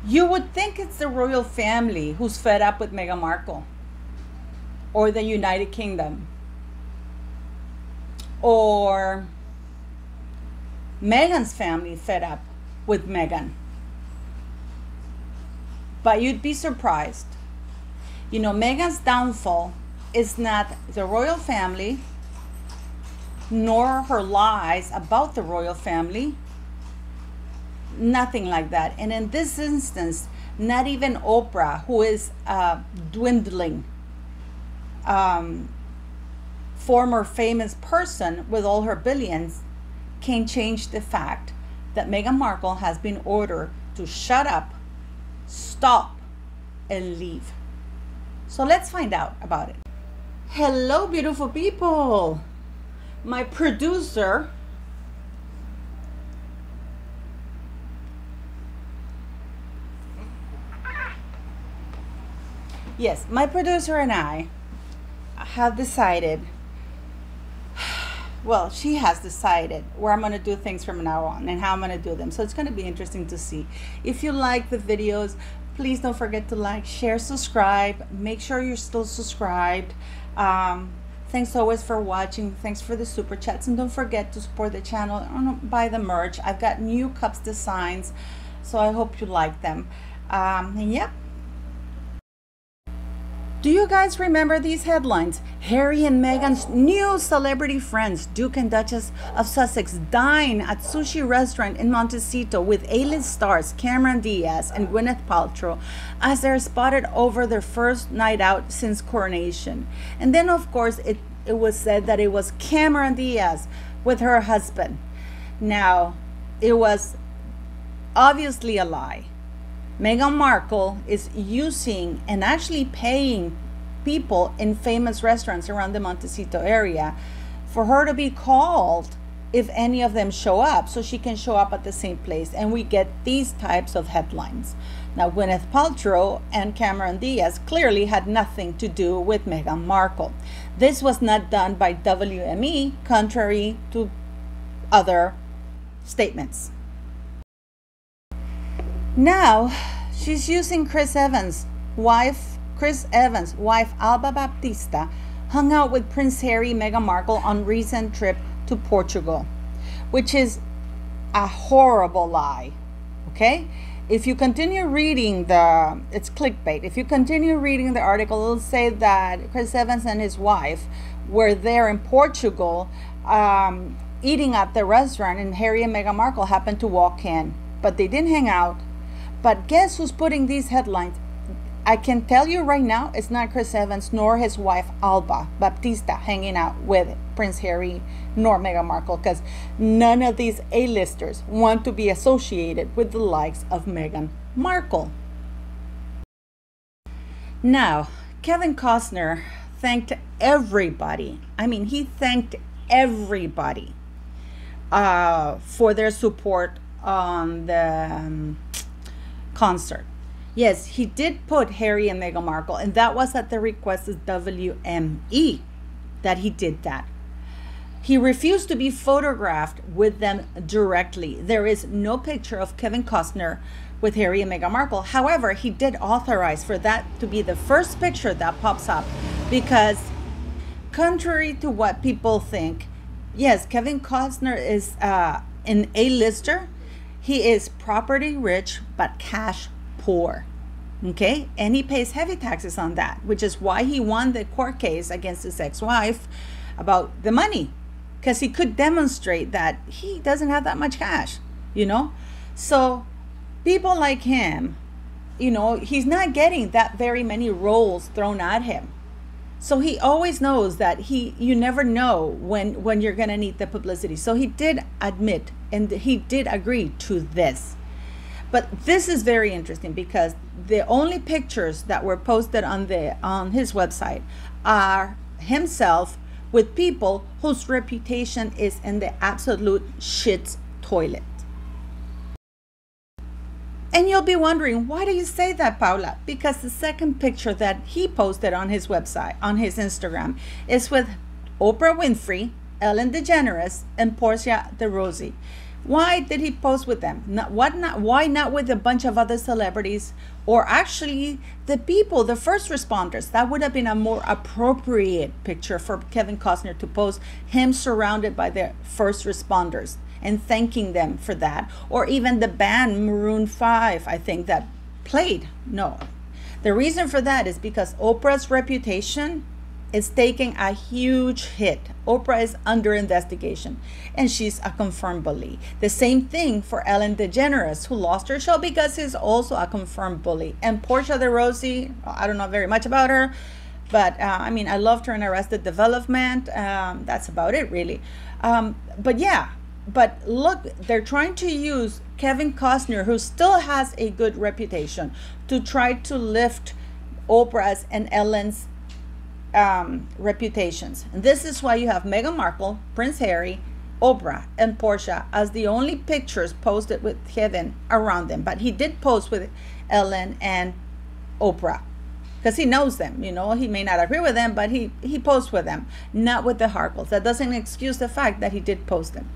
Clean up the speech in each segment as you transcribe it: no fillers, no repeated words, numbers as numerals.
You would think it's the royal family who's fed up with Meghan Markle, or the United Kingdom, or Meghan's family fed up with Meghan. But you'd be surprised. You know, Meghan's downfall is not the royal family, nor her lies about the royal family. Nothing like that. And in this instance, not even Oprah, who is a dwindling former famous person with all her billions, can change the fact that Meghan Markle has been ordered to shut up, stop, and leave. So let's find out about it. Hello, beautiful people. My producer my producer and I have decided, well, she has decided where I'm going to do things from now on and how I'm going to do them. So it's going to be interesting to see. If you like the videos, please don't forget to like, share, subscribe. Make sure you're still subscribed. Thanks always for watching. Thanks for the super chats. And don't forget to support the channel and buy the merch. I've got new cups designs, so I hope you like them. And yeah. Do you guys remember these headlines? Harry and Meghan's new celebrity friends, Duke and Duchess of Sussex, dine at sushi restaurant in Montecito with A-list stars Cameron Diaz and Gwyneth Paltrow as they're spotted over their first night out since coronation. And then, of course, it was said that it was Cameron Diaz with her husband. Now, it was obviously a lie. Meghan Markle is using and actually paying people in famous restaurants around the Montecito area for her to be called if any of them show up, so she can show up at the same place, and we get these types of headlines. Now, Gwyneth Paltrow and Cameron Diaz clearly had nothing to do with Meghan Markle. This was not done by WME, contrary to other statements. Now, she's using Chris Evans' wife Alba Baptista, hung out with Prince Harry, Meghan Markle on recent trip to Portugal, which is a horrible lie, okay? If you continue reading it's clickbait. If you continue reading the article, it'll say that Chris Evans and his wife were there in Portugal eating at the restaurant, and Harry and Meghan Markle happened to walk in, but they didn't hang out. But guess who's putting these headlines? I can tell you right now, it's not Chris Evans nor his wife Alba Baptista hanging out with Prince Harry nor Meghan Markle, because none of these A-listers want to be associated with the likes of Meghan Markle. Now, Kevin Costner thanked everybody. I mean, he thanked everybody for their support on the concert. Yes, he did put Harry and Meghan Markle, and that was at the request of WME that he did that. He refused to be photographed with them directly. There is no picture of Kevin Costner with Harry and Meghan Markle. However, he did authorize for that to be the first picture that pops up, because contrary to what people think, yes, Kevin Costner is an A-lister. He is property rich, but cash poor, okay? And he pays heavy taxes on that, which is why he won the court case against his ex-wife about the money, because he could demonstrate that he doesn't have that much cash, you know? So people like him, you know, he's not getting that very many roles thrown at him. So he always knows that you never know when you're gonna need the publicity. So he did admit and he did agree to this. But this is very interesting, because the only pictures that were posted on his website are himself with people whose reputation is in the absolute shit toilet. And you'll be wondering, why do you say that, Paula? Because the second picture that he posted on his website, on his Instagram, is with Oprah Winfrey, Ellen DeGeneres, and Portia de Rossi. Why did he pose with them? Why not with a bunch of other celebrities, or actually the people, the first responders? That would have been a more appropriate picture for Kevin Costner to pose, him surrounded by the first responders and thanking them for that. Or even the band Maroon 5, I think, that played. No. The reason for that is because Oprah's reputation is taking a huge hit. Oprah is under investigation, and she's a confirmed bully. The same thing for Ellen DeGeneres, who lost her show because she's also a confirmed bully. And Portia de Rossi, I don't know very much about her, but I mean, I loved her in Arrested Development. That's about it, really. But yeah, but look, they're trying to use Kevin Costner, who still has a good reputation, to try to lift Oprah's and Ellen's reputations. And this is why you have Meghan Markle, Prince Harry, Oprah, and Portia as the only pictures posted with Kevin around them. But he did post with Ellen and Oprah because he knows them. You know, he may not agree with them, but he posts with them, not with the Harkles. That doesn't excuse the fact that he did post them.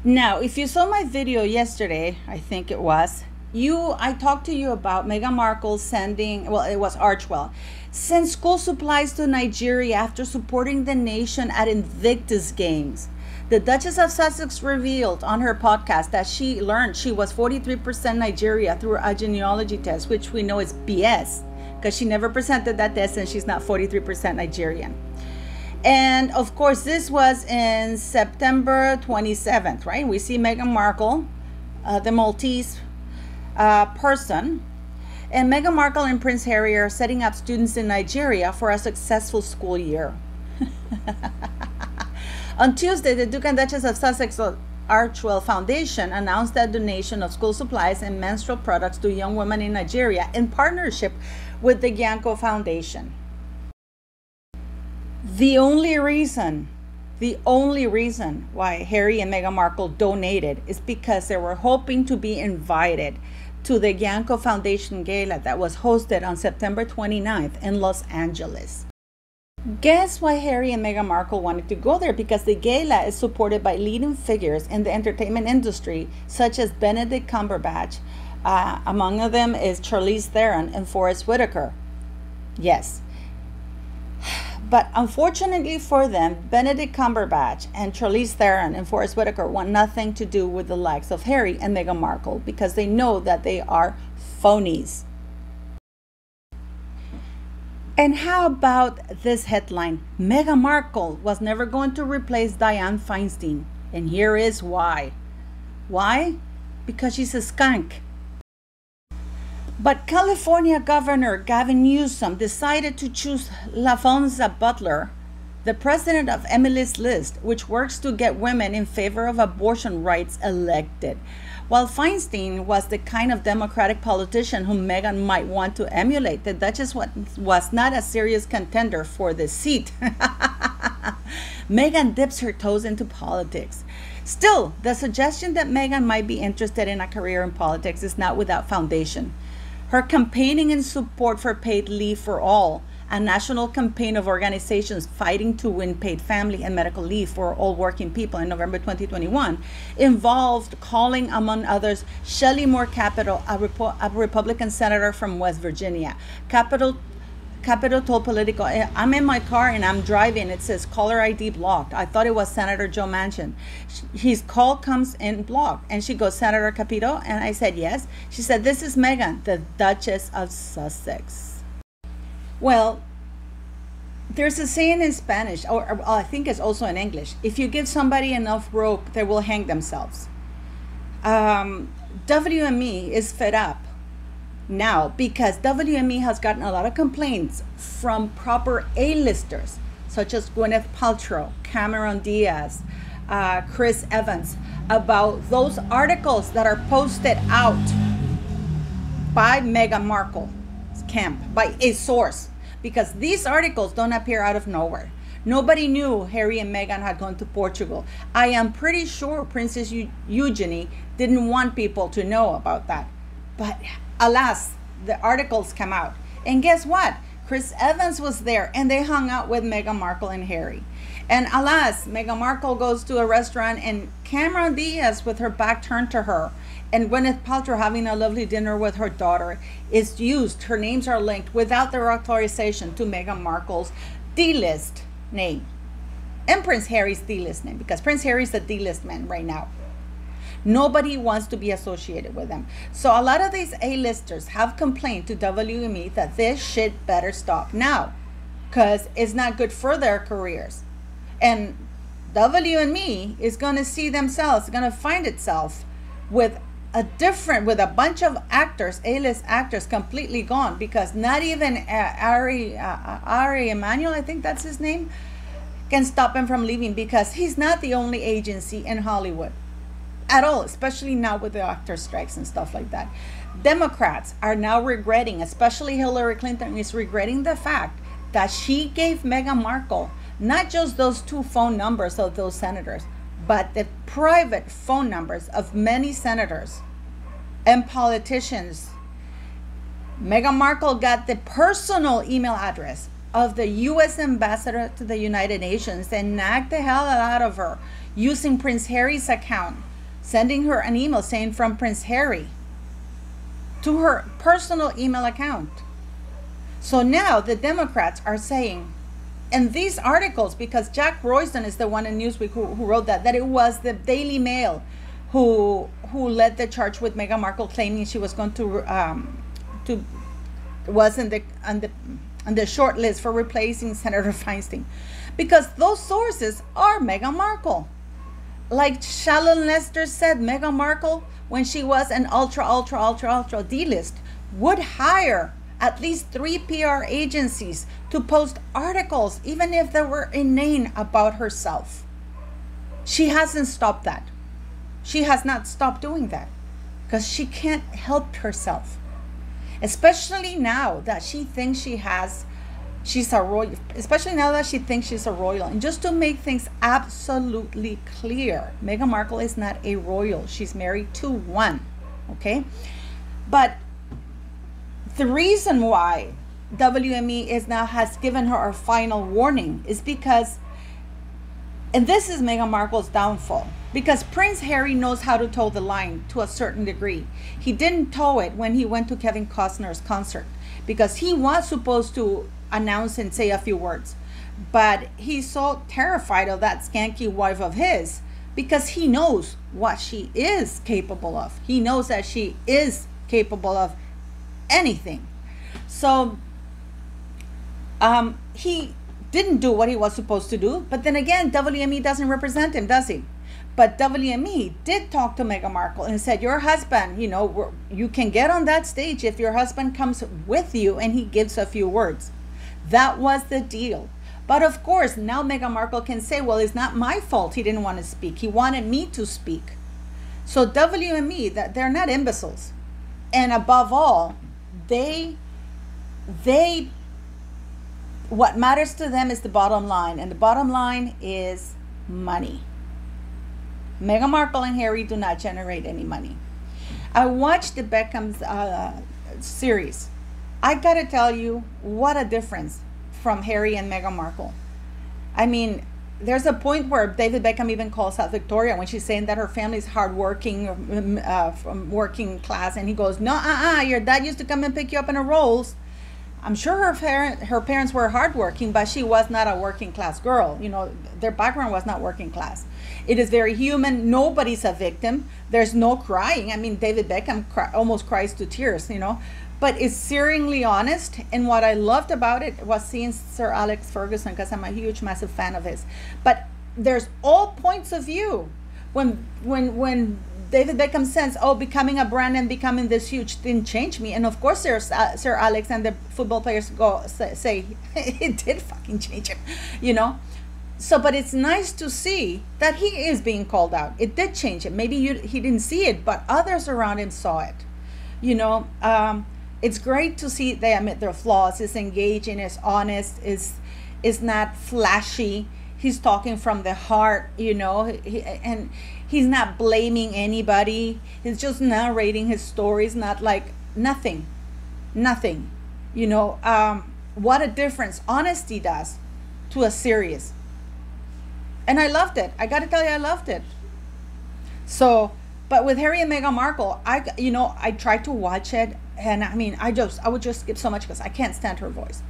Now, if you saw my video yesterday, I think it was, I talked to you about Meghan Markle sending, well, it was Archwell, send school supplies to Nigeria after supporting the nation at Invictus Games. The Duchess of Sussex revealed on her podcast that she learned she was 43% Nigeria through a genealogy test, which we know is BS because she never presented that test and she's not 43% Nigerian. And of course, this was in September 27th, right? We see Meghan Markle, the Maltese person, and Meghan Markle and Prince Harry are setting up students in Nigeria for a successful school year. On Tuesday, the Duke and Duchess of Sussex Archwell Foundation announced that donation of school supplies and menstrual products to young women in Nigeria in partnership with the Gyanko Foundation. The only reason why Harry and Meghan Markle donated is because they were hoping to be invited to the Gyanko Foundation Gala that was hosted on September 29th in Los Angeles. Guess why Harry and Meghan Markle wanted to go there? Because the gala is supported by leading figures in the entertainment industry, such as Benedict Cumberbatch. Among them is Charlize Theron and Forest Whitaker. Yes. But unfortunately for them, Benedict Cumberbatch and Charlize Theron and Forest Whitaker want nothing to do with the likes of Harry and Meghan Markle because they know that they are phonies. And how about this headline? Meghan Markle was never going to replace Dianne Feinstein. And here is why. Why? Because she's a skunk. But California Governor Gavin Newsom decided to choose LaFonza Butler, the president of Emily's List, which works to get women in favor of abortion rights elected. While Feinstein was the kind of Democratic politician whom Meghan might want to emulate, the Duchess was not a serious contender for the seat. Meghan dips her toes into politics. Still, the suggestion that Meghan might be interested in a career in politics is not without foundation. Her campaigning in support for paid leave for all, a national campaign of organizations fighting to win paid family and medical leave for all working people in November 2021, involved calling, among others, Shelley Moore Capito, a Republican senator from West Virginia. Capito told Politico, I'm in my car and I'm driving. It says caller ID blocked. I thought it was Senator Joe Manchin. His call comes in blocked. And she goes, Senator Capito? And I said, yes. She said, this is Meghan, the Duchess of Sussex. Well, there's a saying in Spanish, or I think it's also in English. If you give somebody enough rope, they will hang themselves. WME is fed up now because WME has gotten a lot of complaints from proper A-listers, such as Gwyneth Paltrow, Cameron Diaz, Chris Evans, about those articles that are posted out by Meghan Markle's camp, by a source. Because these articles don't appear out of nowhere. Nobody knew Harry and Meghan had gone to Portugal. I am pretty sure Princess Eugenie didn't want people to know about that. But alas, the articles come out. And guess what? Chris Evans was there and they hung out with Meghan Markle and Harry. And alas, Meghan Markle goes to a restaurant and Cameron Diaz, with her back turned to her, and Gwyneth Paltrow having a lovely dinner with her daughter, is used. Her names are linked without their authorization to Meghan Markle's D-list name and Prince Harry's D-list name, because Prince Harry's the D-list man right now. Nobody wants to be associated with them. So a lot of these A-listers have complained to WME that this shit better stop now, because it's not good for their careers. And WME is going to see themselves, going to find itself with a bunch of actors, A-list actors, completely gone, because not even Ari Emanuel, I think that's his name, can stop him from leaving, because he's not the only agency in Hollywood at all, especially now with the actor strikes and stuff like that. Democrats are now regretting, especially Hillary Clinton is regretting the fact that she gave Meghan Markle not just those 2 phone numbers of those senators, but the private phone numbers of many senators and politicians. Meghan Markle got the personal email address of the U.S. ambassador to the United Nations and nagged the hell out of her using Prince Harry's account, sending her an email saying from Prince Harry to her personal email account. So now the Democrats are saying, and these articles, because Jack Royston is the one in Newsweek who wrote that it was the Daily Mail who led the charge with Meghan Markle, claiming she was going to was on the short list for replacing Senator Feinstein, because those sources are Meghan Markle. Like Shalon Lester said, Meghan Markle, when she was an ultra D-list, would hire at least 3 PR agencies to post articles, even if they were inane, about herself. She hasn't stopped that. She has not stopped doing that, because she can't help herself. Especially now that she thinks she's a royal, especially now that she thinks she's a royal. And just to make things absolutely clear, Meghan Markle is not a royal. She's married to one, okay? But the reason why WME has given her a final warning is because, and this is Meghan Markle's downfall, because Prince Harry knows how to toe the line to a certain degree. He didn't toe it when he went to Kevin Costner's concert, because he was supposed to announce and say a few words, but he's so terrified of that skanky wife of his, because he knows what she is capable of. He knows that she is capable of anything. So he didn't do what he was supposed to do. But then again, WME doesn't represent him, does he? But WME did talk to Meghan Markle and said, your husband, you can get on that stage if your husband comes with you and he gives a few words. That was the deal. But of course, now Meghan Markle can say, well, it's not my fault he didn't want to speak. He wanted me to speak. So WME, that they're not imbeciles. And above all, what matters to them is the bottom line, and the bottom line is money. Meghan Markle and Harry do not generate any money. I watched the Beckhams series. I gotta tell you, what a difference from Harry and Meghan Markle. I mean, there's a point where David Beckham even calls out Victoria when she's saying that her family's hardworking, from working class, and he goes, no, your dad used to come and pick you up in a Rolls. I'm sure her parents were hardworking, but she was not a working class girl. Their background was not working class. It is very human. Nobody's a victim. There's no crying. I mean, David Beckham almost cries to tears, but it's searingly honest. And what I loved about it was seeing Sir Alex Ferguson, because I'm a huge, massive fan of his. But there's all points of view. When David Beckham says, becoming a brand and becoming this huge didn't change me. And of course, Sir Alex and the football players say it did fucking change him, So, but it's nice to see that he is being called out. It did change him. Maybe he didn't see it, but others around him saw it. It's great to see they admit their flaws. Is engaging, is honest, is not flashy. He's talking from the heart, and he's not blaming anybody. He's just narrating his stories, not like nothing. What a difference honesty does to a series. And I loved it. I got to tell you, I loved it. So, but with Harry and Meghan Markle, I tried to watch it, and I mean, I would just skip so much because I can't stand her voice.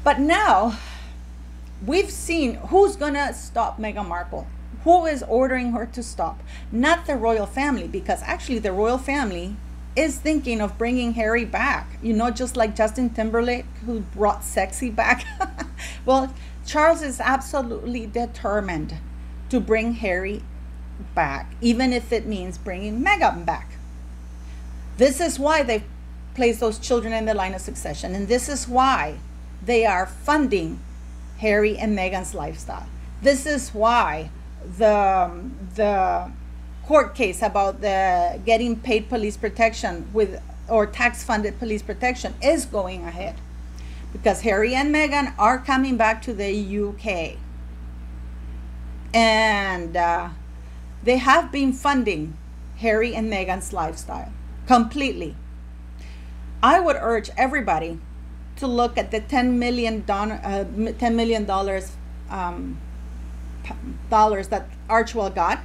But now, we've seen who's gonna stop Meghan Markle. Who is ordering her to stop? Not the royal family, because actually the royal family is thinking of bringing Harry back. Just like Justin Timberlake, who brought Sexy back. Well, Charles is absolutely determined to bring Harry back, even if it means bringing Meghan back. This is why they've placed those children in the line of succession, and this is why they are funding Harry and Meghan's lifestyle. This is why the court case about the getting paid police protection or tax-funded police protection is going ahead, because Harry and Meghan are coming back to the UK, and they have been funding Harry and Meghan's lifestyle completely. I would urge everybody to look at the $10 million dollars that Archewell got.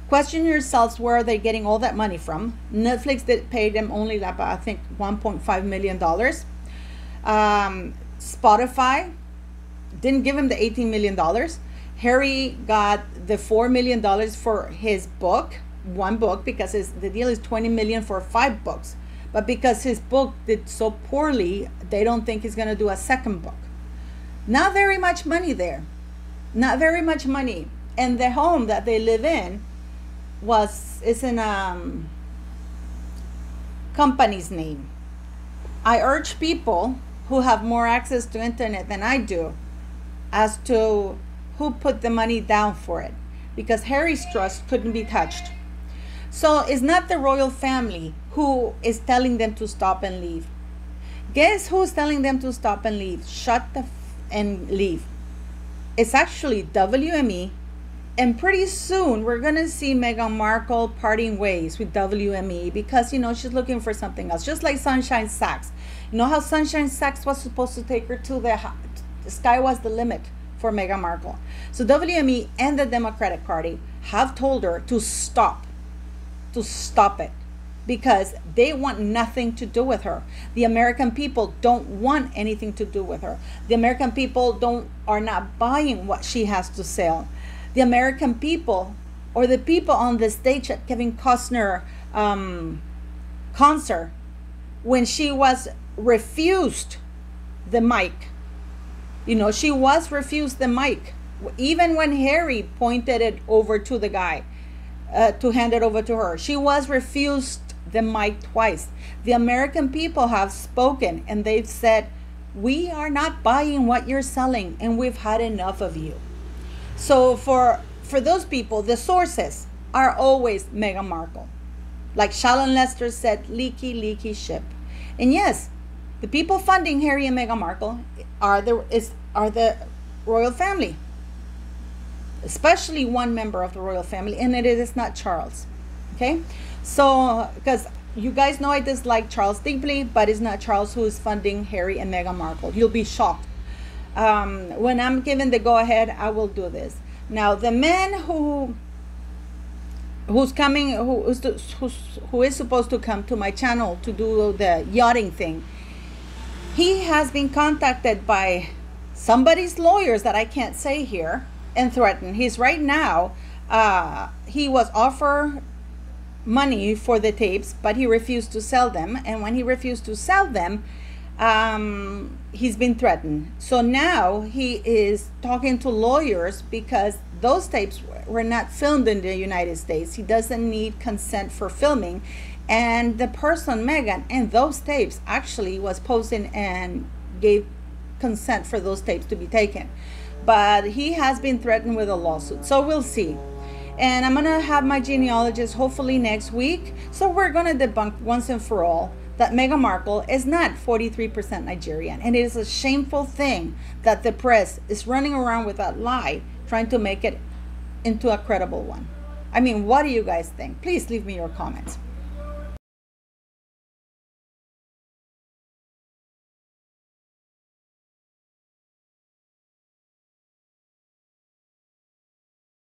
Question yourselves, where are they getting all that money from? Netflix did pay them only about, I think, $1.5 million. Spotify didn't give him the $18 million. Harry got the $4 million for his book, one book, because the deal is $20 million for 5 books. But because his book did so poorly, they don't think he's going to do a second book. Not very much money there. Not very much money. And the home that they live in is in a company's name. I urge people who have more access to internet than I do as to who put the money down for it, because Harry's trust couldn't be touched. So it's not the royal family who is telling them to stop and leave. Guess who's telling them to stop and leave? Shut and leave. It's actually WME, and pretty soon we're gonna see Meghan Markle parting ways with WME, because she's looking for something else. Just like Sunshine Sachs. You know how Sunshine Sachs was supposed to take her to the sky was the limit for Meghan Markle. So WME and the Democratic Party have told her to stop it, because they want nothing to do with her. The American people don't want anything to do with her. The American people are not buying what she has to sell. The American people, or the people on the stage at Kevin Costner concert, when she was refused the mic, she was refused the mic, even when Harry pointed it over to the guy to hand it over to her. She was refused the mic twice. The American people have spoken, and they've said, we are not buying what you're selling, and we've had enough of you. So for those people, the sources are always Meghan Markle. Like Shalon Lester said, leaky ship. And yes, the people funding Harry and Meghan Markle are the royal family, especially one member of the royal family, and it is not Charles. Okay, so because you guys know I dislike Charles deeply, but it's not Charles who is funding Harry and Meghan Markle. You'll be shocked. When I'm given the go-ahead, I will do this. Now, the man who is supposed to come to my channel to do the yachting thing, he has been contacted by somebody's lawyers that I can't say here and threatened. He's right now, he was offered money for the tapes, but he refused to sell them. And when he refused to sell them, he's been threatened. So now he is talking to lawyers, because those tapes were not filmed in the United States. He doesn't need consent for filming. And the person, Meghan, and those tapes actually was posting and gave consent for those tapes to be taken. But he has been threatened with a lawsuit. So we'll see. And I'm going to have my genealogist hopefully next week. So we're going to debunk once and for all that Meghan Markle is not 43% Nigerian. And it is a shameful thing that the press is running around with that lie, trying to make it into a credible one. I mean, what do you guys think? Please leave me your comments.